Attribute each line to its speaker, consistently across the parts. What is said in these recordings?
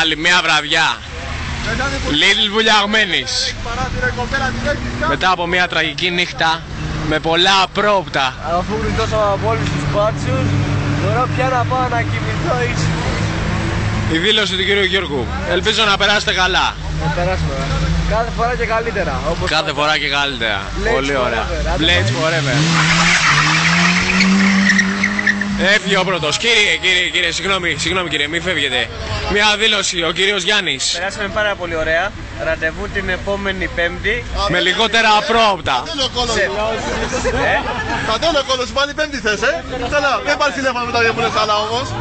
Speaker 1: Άλλη μια βραδιά Lidl βουλιαγμένης. Μετά από μια τραγική νύχτα με πολλά απρόοπτα.
Speaker 2: Αφού γλιτώσαμε από όλους τους μπάτσους, τώρα πια να πάω να κοιμηθώ ήσυχα.
Speaker 1: Η δήλωση του κύριου Γιώργου. Ελπίζω να περάσετε καλά.
Speaker 2: Να περάσουμε. Κάθε φορά και καλύτερα.
Speaker 1: Κάθε φορά και καλύτερα. Πολύ ωραία. Blades forever. Έφυγε ο πρώτος. Κύριε, συγγνώμη κύριε, μην φεύγετε. Μια δήλωση, ο κύριος Γιάννης.
Speaker 2: Περάσαμε πάρα πολύ ωραία. Ραντεβού την επόμενη Πέμπτη.
Speaker 1: Με λιγότερα απρόοπτα.
Speaker 3: Κατέλο κόλλος, πάλι Πέμπτη θες, Καλά, δεν πάρει τηλέφωνο μετά που λες άλλα όμως.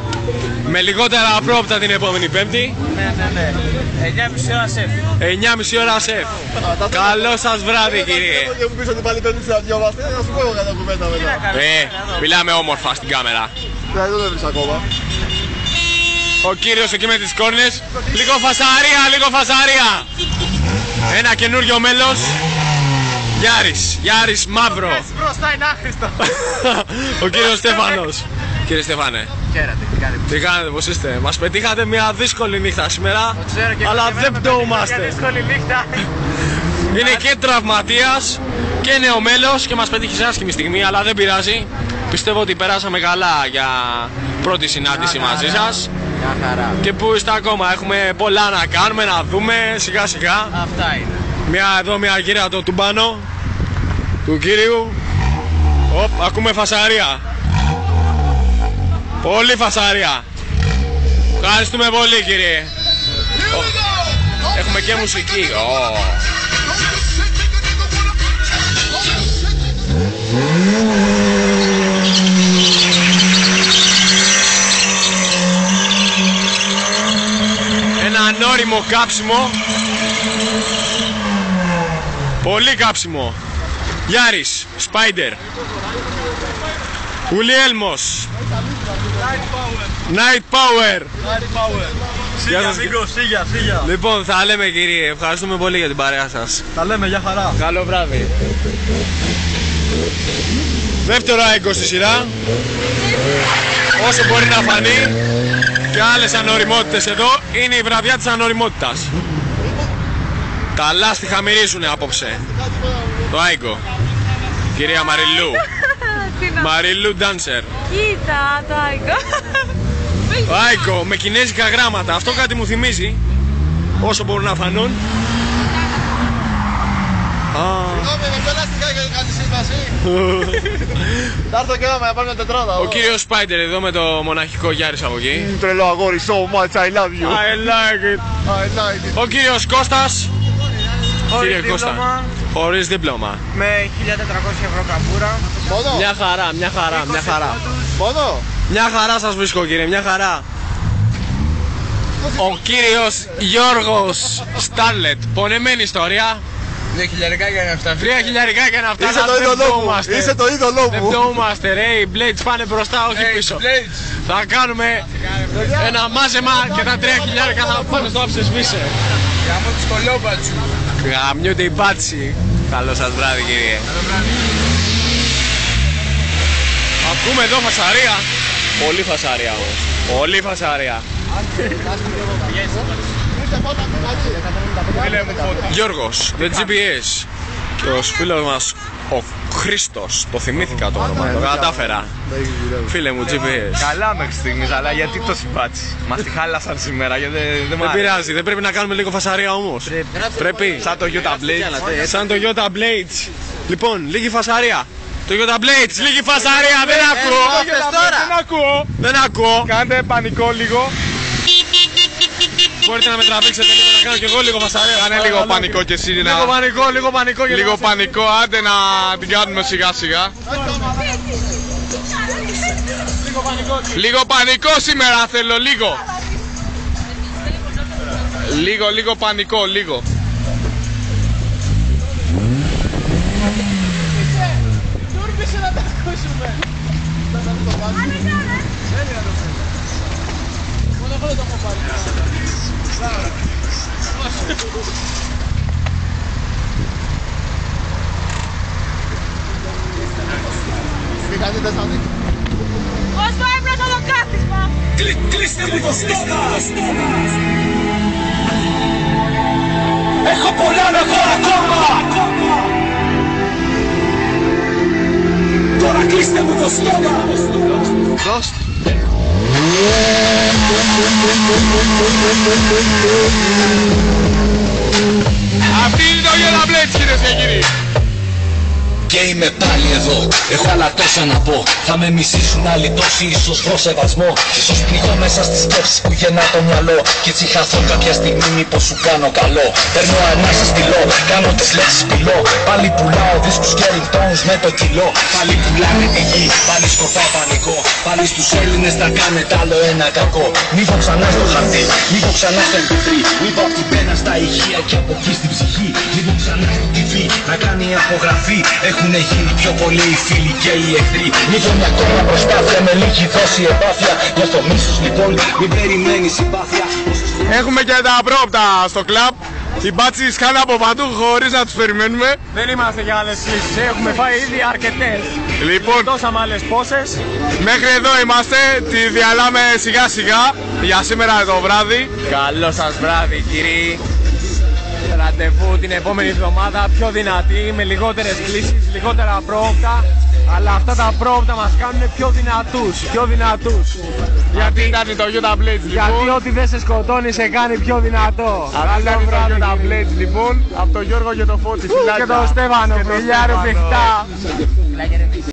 Speaker 1: Με λιγότερα απρόοπτα την επόμενη Πέμπτη.
Speaker 2: Ναι. 9,5 ώρα σεφ.
Speaker 1: 9,5 ώρα σεφ. Καλό σας βράδυ κύριε.
Speaker 3: Και μου πεις ότι πάλι Πέμπτη θα διαβάστε, να σου πω εγώ κατά κουβέντα μετά.
Speaker 1: Μιλάμε όμορφα στην κάμερα.
Speaker 3: Δηλαδή δεν το βρεις ακόμα.
Speaker 1: Ο κύριος εκεί με τις κόρνες. Λίγο φασαρία. Ένα καινούριο μέλος. Γιάρης μαύρο.
Speaker 2: Μπροστά είναι άχρηστο.
Speaker 1: Ο κύριος Στέφανος. Κύριε Στέφανε.
Speaker 2: Χαίρετε,
Speaker 1: Τι κάνετε, πώς είστε? Μας πετύχατε μια δύσκολη νύχτα σήμερα. Αλλά δεν πτωούμαστε. Είναι και τραυματίας και νέο μέλος και μας πετύχει σε άσχημη στιγμή, αλλά δεν πειράζει. Πιστεύω ότι περάσαμε καλά για πρώτη συνάντηση μαζί σας. Και που είστε ακόμα, έχουμε πολλά να κάνουμε, να δούμε σιγά σιγά.
Speaker 2: Αυτά είναι.
Speaker 1: Μια γύρα το τουμπάνο του κύριου. Ακούμε φασαρία. Πολύ φασαρία. Ευχαριστούμε πολύ κύριε. Έχουμε και μουσική. Ένα ανώριμο κάψιμο. Πολύ κάψιμο. Γιάρης, Spider, Ουλιέλμος, Night Power.
Speaker 3: Σίγια.
Speaker 1: Λοιπόν, θα λέμε κύριε, ευχαριστούμε πολύ για την παρέα σας.
Speaker 3: Τα λέμε, για χαρά.
Speaker 1: Καλό βράδυ. Δεύτερο άικο στη σειρά. Όσο μπορεί να φανεί και άλλες ανοριμότητες εδώ, είναι η βραδιά της ανοριμότητας. Τα λάστιχα μυρίζουνε απόψε. Το άικο. Κυρία Μαριλού. Μαριλού Ντάνσερ.
Speaker 4: Κοίτα το άικο.
Speaker 1: Το άικο με κινέζικα γράμματα. Αυτό κάτι μου θυμίζει. Όσο μπορούν να φανούν.
Speaker 3: Με ποιο λάστιχα έχει κάνει σύμβαση. Θα έρθω και εδώ να πάρω μια τετράδα.
Speaker 1: Ο κύριος Σπάιντερ εδώ με το μοναχικό Γιάρης από εκεί.
Speaker 3: Τρελό αγόρι, so much, I love you.
Speaker 1: I like it. Ο κύριος Κώστας. Κύριε Κώστα, χωρίς δίπλωμα.
Speaker 2: Με 1.400 ευρώ καμπούρα.
Speaker 3: Μόνο.
Speaker 1: Μια χαρά.
Speaker 3: Μόνο.
Speaker 1: Μια χαρά σας βρίσκω κύριε, μια χαρά. Ο κύριος Γιώργος Στάρλετ, πονεμένη ιστορία.
Speaker 2: 2.000 για να φτάσει.
Speaker 1: 3.000 για να φτάσει.
Speaker 3: Είσαι το είδωλό μου.
Speaker 1: Δεν πτωούμαστε ρε, οι Blades πάνε μπροστά, όχι πίσω. Θα κάνουμε ένα μάζεμα και τα 3.000 θα πάνε στο άψεσβήσε.
Speaker 2: Γάμω τους κολόμπατσου.
Speaker 1: Γαμιούνται οι μπάτσι. Καλό σας βράδυ κύριε. Ακούμε εδώ φασαρία. Πολύ φασαρία όμως. Πολύ φασαρία. Γιώργος, the GPS. Και ο φίλος μας ο Χρήστος. Το θυμήθηκα το όνομα, το κατάφερα. Φίλε μου, GPS.
Speaker 2: Καλά μέχρι στιγμής, αλλά γιατί το συμπάτσι. Μας τη χάλασαν σήμερα, γιατί δεν
Speaker 1: Δεν πειράζει, δεν πρέπει να κάνουμε λίγο φασαρία όμως. Πρέπει.
Speaker 2: Σαν το Yota Blades.
Speaker 1: Σαν το Yota Blades. Λοιπόν, λίγη φασαρία. Το Yota Blades, λίγη φασαρία, δεν ακούω.
Speaker 3: Κάντε πανικό λίγο.
Speaker 1: Μπορείτε να με τραβήξετε λίγο, να κάνω κι εγώ λίγο φασαρία.
Speaker 3: Κάνε λίγο πανικό κι εσύ.
Speaker 1: Λίγο πανικό.
Speaker 3: Λίγο πανικό, άντε να την κάνουμε σιγά σιγά. Λίγο πανικό σήμερα θέλω, λίγο πανικό, λίγο.
Speaker 4: Πώς το έβραζα το κάθισμα.
Speaker 1: Κλείστε
Speaker 5: μου το στόμα. Έχω πολλά να δω ακόμα. Τώρα κλείστε μου το στόμα.
Speaker 1: Αυτή είναι το Γιώνα Μπλέτς, κυρίες και κύριοι.
Speaker 5: Και είμαι πάλι εδώ, έχω άλλα τόσα να πω. Θα με μισήσουν άλλοι τόσοι, ίσως βρω σεβασμό. Ίσως πνιγώ μέσα στις σκέψεις που γεννά το μυαλό. Κι έτσι χαθώ κάποια στιγμή μήπως σου κάνω καλό. Παίρνω ανάσα στυλό, κάνω τις λέξεις πυλώ. Πάλι πουλάω δίσκους και ringtones με το κιλό. Πάλι πουλάνε τη γη, πάλι σκορπάω πανικό. Πάλι στους Έλληνες θα κάνετε άλλο ένα κακό. Μήπω ξανά στο χαρτί, μήπω ξανά στο MP3. Μήπω απ' την πένα στα ηχεία και από εκεί στην ψυχή. Μήπω ξανά στο TV να κάνει απογραφή. Έχουνε γίνει πιο πολλοί οι φίλοι και οι εχθροί. Μήπω μια ακόμα προσπάθεια με λίγη δόση επάθεια. Για το μίσος λοιπόν μην περιμένει συμπάθεια.
Speaker 1: Έχουμε και τα πρόοπτα στο κλαμπ. Οι μπάτσοι σκάνε από παντού χωρίς να τους περιμένουμε.
Speaker 2: Δεν είμαστε για άλλες κλήσεις, έχουμε φάει ήδη αρκετές.
Speaker 1: Λοιπόν,
Speaker 2: Δώσαμε άλλες πόσες.
Speaker 1: μέχρι εδώ είμαστε, τη διαλάμε σιγά σιγά για σήμερα το βράδυ.
Speaker 2: Καλό σας βράδυ κύριοι. Ραντεβού την επόμενη εβδομάδα πιο δυνατή, με λιγότερες κλήσεις, λιγότερα πρόοπτα. Αλλά αυτά τα πρόοπτα μας κάνουν πιο δυνατούς.
Speaker 1: Γιατί ήταν το Γιώνα Μπλέτς λοιπόν.
Speaker 2: Γιατί ό,τι δεν σε σκοτώνει σε κάνει πιο δυνατό.
Speaker 1: Αυτή ήταν το Γιώνα Μπλέτς λοιπόν, από τον Γιώργο και το Φώτη.
Speaker 2: Και τον Στέφανο, φιλιά ρε παιχτά.